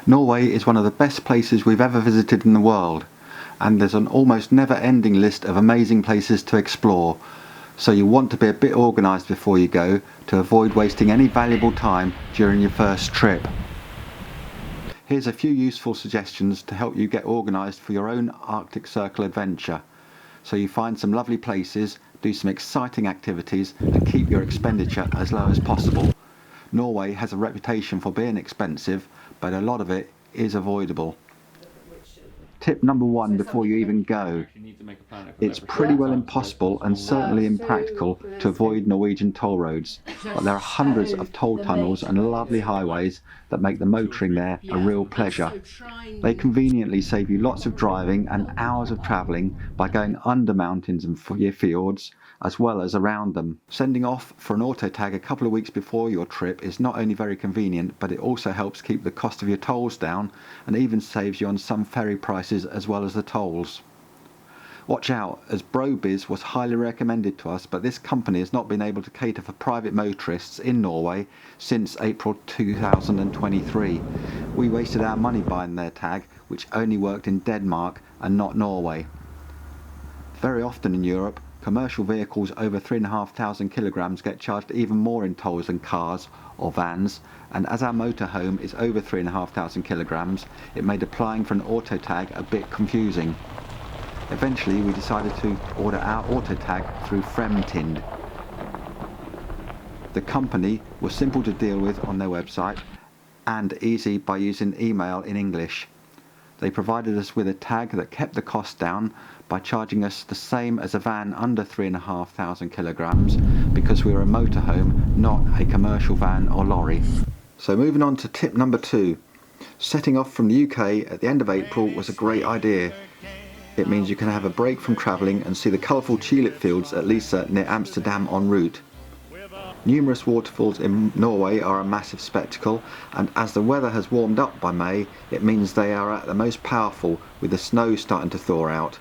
Norway is one of the best places we've ever visited in the world, and there's an almost never-ending list of amazing places to explore, so you want to be a bit organised before you go to avoid wasting any valuable time during your first trip. Here's a few useful suggestions to help you get organised for your own Arctic Circle adventure, so you find some lovely places, do some exciting activities and keep your expenditure as low as possible. Norway has a reputation for being expensive, but a lot of it is avoidable. Tip number one before you even go. It's pretty well impossible and certainly impractical to avoid Norwegian toll roads, but there are hundreds of toll tunnels and lovely highways that make the motoring there a real pleasure. They conveniently save you lots of driving and hours of travelling by going under mountains and fjords as well as around them. Sending off for an auto tag a couple of weeks before your trip is not only very convenient, but it also helps keep the cost of your tolls down and even saves you on some ferry prices as well as the tolls. Watch out, as Brobiz was highly recommended to us, but this company has not been able to cater for private motorists in Norway since April 2023. We wasted our money buying their tag, which only worked in Denmark and not Norway. Very often in Europe, commercial vehicles over 3,500 kilograms get charged even more in tolls than cars or vans, and as our motorhome is over 3,500 kilograms, it made applying for an auto tag a bit confusing. Eventually we decided to order our auto tag through Fremtind. The company was simple to deal with on their website and easy by using email in English. They provided us with a tag that kept the cost down by charging us the same as a van under 3,500 kilograms because we were a motorhome, not a commercial van or lorry. So moving on to tip number 2. Setting off from the UK at the end of April was a great idea. It means you can have a break from travelling and see the colourful tulip fields at Lisa near Amsterdam en route. Numerous waterfalls in Norway are a massive spectacle, and as the weather has warmed up by May, it means they are at the most powerful, with the snow starting to thaw out.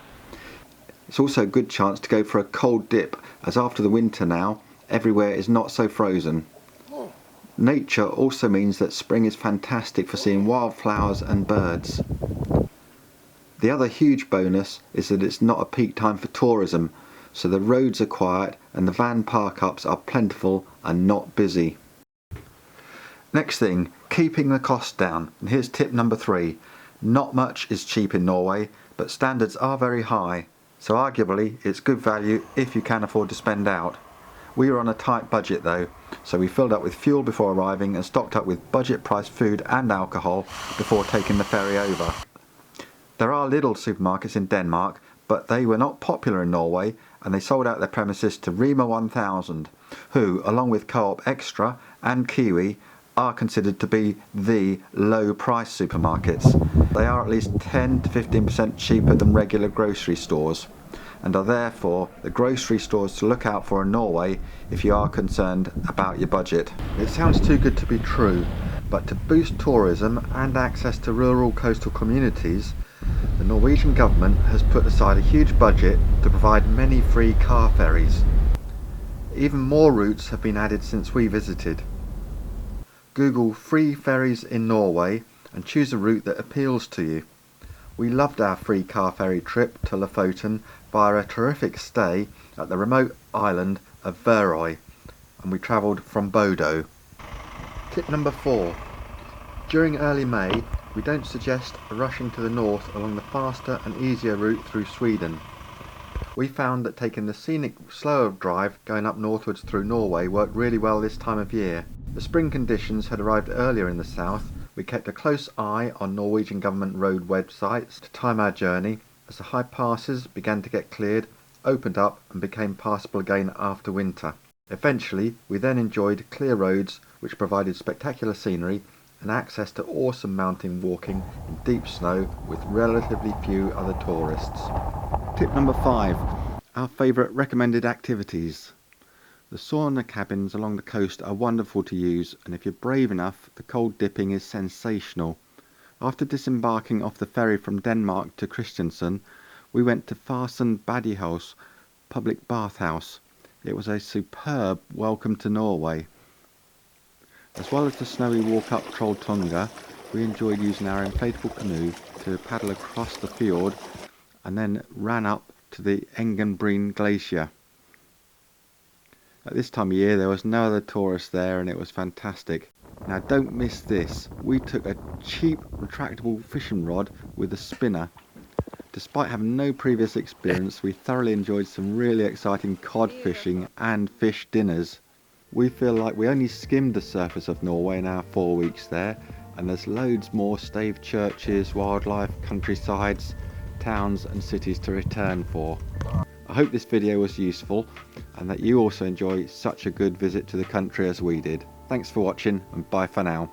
It's also a good chance to go for a cold dip, as after the winter now, everywhere is not so frozen. Nature also means that spring is fantastic for seeing wildflowers and birds. The other huge bonus is that it's not a peak time for tourism, so the roads are quiet and the van park-ups are plentiful and not busy. Next thing, keeping the cost down. And here's tip number 3. Not much is cheap in Norway, but standards are very high, so arguably it's good value if you can afford to spend out. We were on a tight budget though, so we filled up with fuel before arriving and stocked up with budget price food and alcohol before taking the ferry over. There are Lidl supermarkets in Denmark, but they were not popular in Norway, and they sold out their premises to Rema 1000, who, along with Co-op Extra and Kiwi, are considered to be the low-price supermarkets. They are at least 10 to 15% cheaper than regular grocery stores, and are therefore the grocery stores to look out for in Norway if you are concerned about your budget. It sounds too good to be true, but to boost tourism and access to rural coastal communities, the Norwegian government has put aside a huge budget to provide many free car ferries. Even more routes have been added since we visited. Google free ferries in Norway and choose a route that appeals to you. We loved our free car ferry trip to Lofoten via a terrific stay at the remote island of Værøy, and we travelled from Bodo. Tip number 4. During early May, we don't suggest rushing to the north along the faster and easier route through Sweden. We found that taking the scenic, slower drive going up northwards through Norway worked really well this time of year. The spring conditions had arrived earlier in the south. We kept a close eye on Norwegian government road websites to time our journey as the high passes began to get cleared, opened up and became passable again after winter. Eventually, we then enjoyed clear roads which provided spectacular scenery and access to awesome mountain walking in deep snow with relatively few other tourists. Tip number 5. Our favourite recommended activities. The sauna cabins along the coast are wonderful to use, and if you're brave enough, the cold dipping is sensational. After disembarking off the ferry from Denmark to Kristiansand, we went to Farsen Badehouse public bathhouse. It was a superb welcome to Norway. As well as the snowy walk up Trolltunga, we enjoyed using our inflatable canoe to paddle across the fjord and then ran up to the Engenbreen glacier. At this time of year there was no other tourists there and it was fantastic. Now don't miss this, we took a cheap retractable fishing rod with a spinner. Despite having no previous experience, we thoroughly enjoyed some really exciting cod fishing and fish dinners. We feel like we only skimmed the surface of Norway in our 4 weeks there, and there's loads more staved churches, wildlife, countrysides, towns and cities to return for. I hope this video was useful and that you also enjoy such a good visit to the country as we did. Thanks for watching and bye for now.